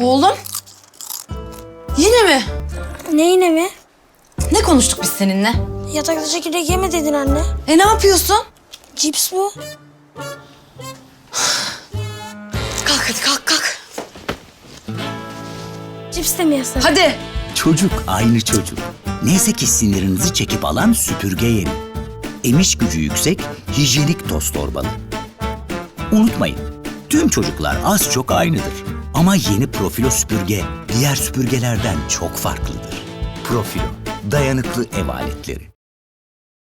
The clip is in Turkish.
Oğlum. Yine mi? Ne yine mi? Ne konuştuk biz seninle? Yatakta çekirdek yeme dedin anne. Ne yapıyorsun? Cips bu. Kalk hadi kalk. Cips de mi yasak? Hadi. Çocuk aynı çocuk. Neyse ki sinirinizi çekip alan süpürge yeni. Emiş gücü yüksek, hijyenik toz torbalı. Unutmayın, tüm çocuklar az çok aynıdır. Ama yeni Profilo süpürge diğer süpürgelerden çok farklıdır. Profilo, dayanıklı ev aletleri.